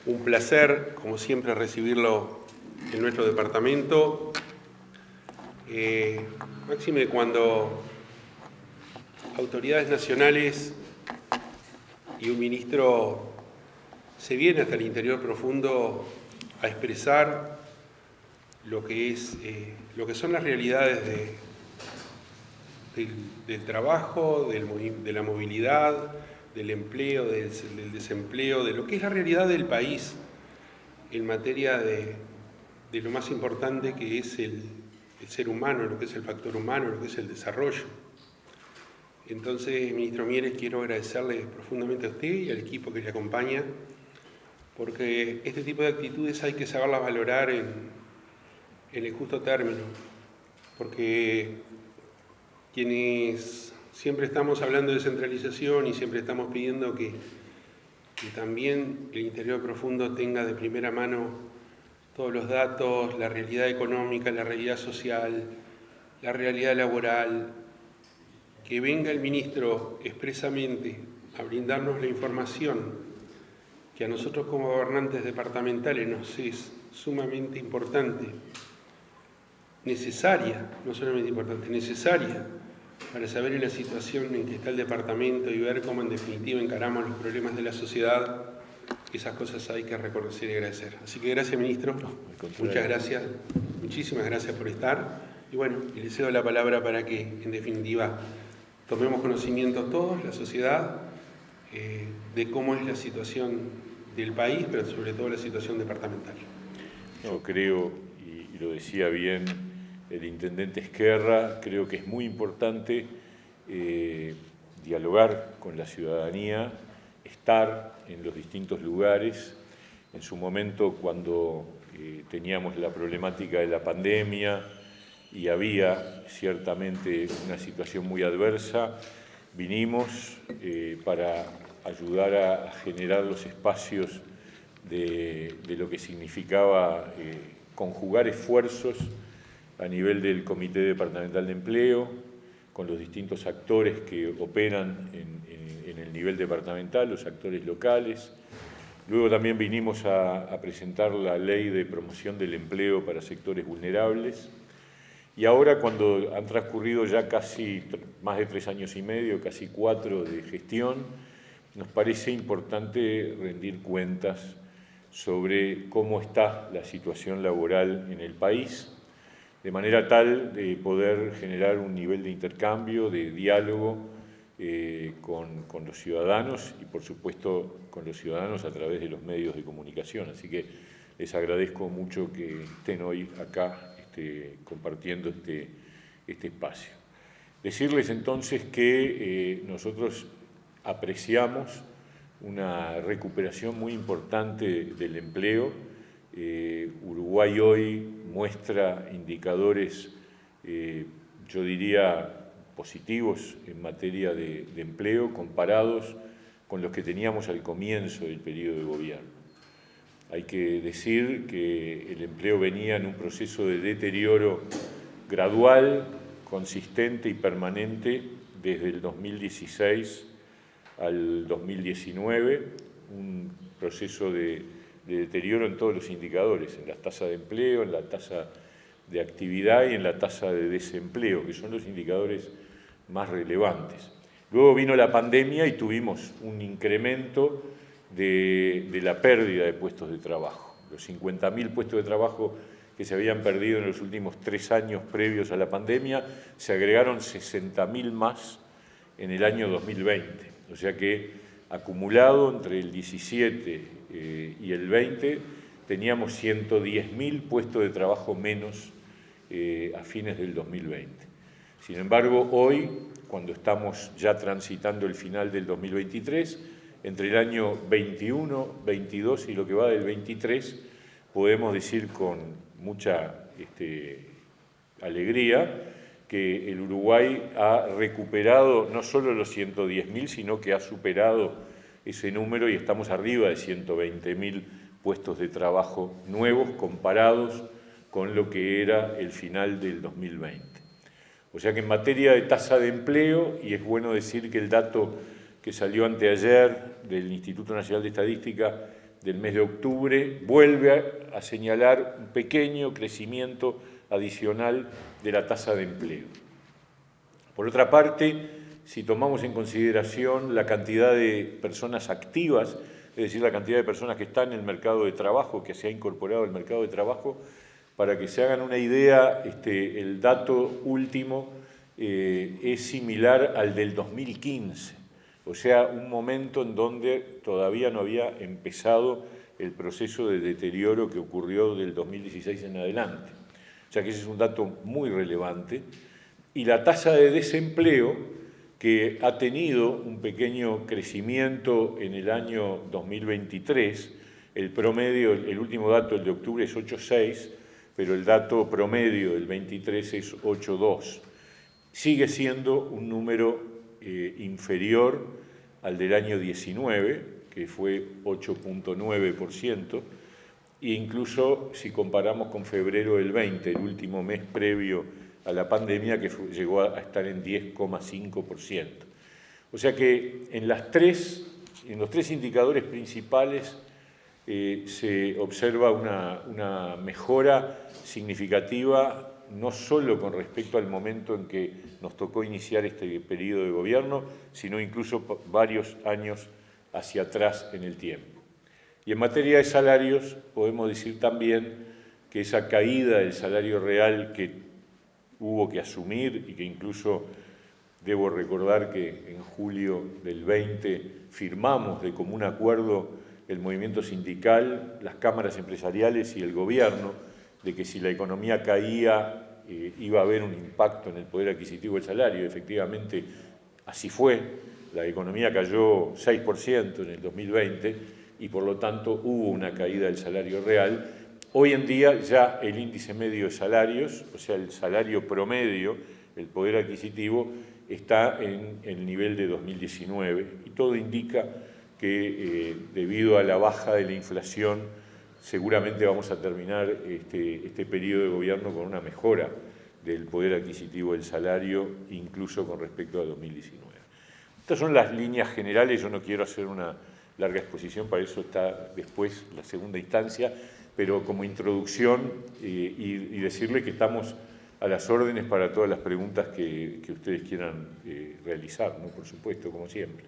Un placer, como siempre, recibirlo en nuestro departamento. Máxime cuando autoridades nacionales y un ministro se viene hasta el interior profundo a expresar lo que son las realidades del trabajo, de la movilidad, del empleo, del desempleo, de lo que es la realidad del país en materia de lo más importante que es el ser humano, lo que es el factor humano, lo que es el desarrollo. Entonces, ministro Mieres, quiero agradecerle profundamente a usted y al equipo que le acompaña, porque este tipo de actitudes hay que saberlas valorar en el justo término, porque quienes siempre estamos hablando de descentralización y siempre estamos pidiendo que también el interior profundo tenga de primera mano todos los datos, la realidad económica, la realidad social, la realidad laboral, que venga el ministro expresamente a brindarnos la información que a nosotros como gobernantes departamentales nos es sumamente importante, necesaria, no solamente importante, necesaria, para saber en la situación en que está el departamento y ver cómo en definitiva encaramos los problemas de la sociedad. Esas cosas hay que reconocer y agradecer. Así que gracias, ministro. Muchas gracias. Muchísimas gracias por estar. Y bueno, le cedo la palabra para que, en definitiva, tomemos conocimiento todos, la sociedad, de cómo es la situación del país, pero sobre todo la situación departamental. Yo creo, y lo decía bien el intendente Ezquerra, creo que es muy importante dialogar con la ciudadanía, estar en los distintos lugares. En su momento, cuando teníamos la problemática de la pandemia y había ciertamente una situación muy adversa, vinimos para ayudar a generar los espacios de lo que significaba conjugar esfuerzos a nivel del Comité Departamental de Empleo, con los distintos actores que operan en el nivel departamental, los actores locales. Luego también vinimos a presentar la Ley de Promoción del Empleo para sectores vulnerables. Y ahora, cuando han transcurrido ya casi más de 3 años y medio, casi 4 de gestión, nos parece importante rendir cuentas sobre cómo está la situación laboral en el país, de manera tal de poder generar un nivel de intercambio, de diálogo con los ciudadanos y, por supuesto, con los ciudadanos a través de los medios de comunicación. Así que les agradezco mucho que estén hoy acá compartiendo este espacio. Decirles entonces que nosotros apreciamos una recuperación muy importante del empleo. Uruguay hoy muestra indicadores, yo diría, positivos en materia de empleo comparados con los que teníamos al comienzo del periodo de gobierno. Hay que decir que el empleo venía en un proceso de deterioro gradual, consistente y permanente desde el 2016 al 2019, un proceso de deterioro en todos los indicadores, en la tasa de empleo, en la tasa de actividad y en la tasa de desempleo, que son los indicadores más relevantes. Luego vino la pandemia y tuvimos un incremento de la pérdida de puestos de trabajo. Los 50.000 puestos de trabajo que se habían perdido en los últimos 3 años previos a la pandemia, se agregaron 60.000 más en el año 2020. O sea que, acumulado entre el 17 y el 20, teníamos 110.000 puestos de trabajo menos a fines del 2020. Sin embargo, hoy, cuando estamos ya transitando el final del 2023, entre el año 21, 22 y lo que va del 23, podemos decir con mucha alegría que el Uruguay ha recuperado no solo los 110.000, sino que ha superado ese número y estamos arriba de 120.000 puestos de trabajo nuevos comparados con lo que era el final del 2020. O sea que en materia de tasa de empleo, y es bueno decir que el dato que salió anteayer del Instituto Nacional de Estadística del mes de octubre vuelve a señalar un pequeño crecimiento adicional de la tasa de empleo. Por otra parte, si tomamos en consideración la cantidad de personas activas, es decir, la cantidad de personas que están en el mercado de trabajo, que se ha incorporado al mercado de trabajo, para que se hagan una idea, el dato último es similar al del 2015, o sea, un momento en donde todavía no había empezado el proceso de deterioro que ocurrió del 2016 en adelante. O sea que ese es un dato muy relevante. Y la tasa de desempleo, que ha tenido un pequeño crecimiento en el año 2023, el promedio, el último dato, el de octubre, es 8,6, pero el dato promedio del 23 es 8,2. Sigue siendo un número inferior al del año 19, que fue 8,9%, e incluso si comparamos con febrero del 20, el último mes previo a la pandemia, que llegó a estar en 10,5%. O sea que en los tres indicadores principales se observa una mejora significativa, no solo con respecto al momento en que nos tocó iniciar este periodo de gobierno, sino incluso varios años hacia atrás en el tiempo. Y en materia de salarios, podemos decir también que esa caída del salario real que hubo que asumir y que incluso debo recordar que en julio del 20 firmamos de común acuerdo el movimiento sindical, las cámaras empresariales y el gobierno, de que si la economía caía iba a haber un impacto en el poder adquisitivo del salario. Efectivamente, así fue. La economía cayó 6% en el 2020 y por lo tanto hubo una caída del salario real. Hoy en día ya el índice medio de salarios, o sea, el salario promedio, el poder adquisitivo, está en el nivel de 2019 y todo indica que debido a la baja de la inflación seguramente vamos a terminar este periodo de gobierno con una mejora del poder adquisitivo del salario, incluso con respecto a 2019. Estas son las líneas generales, yo no quiero hacer una larga exposición, para eso está después la segunda instancia, pero como introducción y decirle que estamos a las órdenes para todas las preguntas que ustedes quieran realizar, ¿no? Por supuesto, como siempre.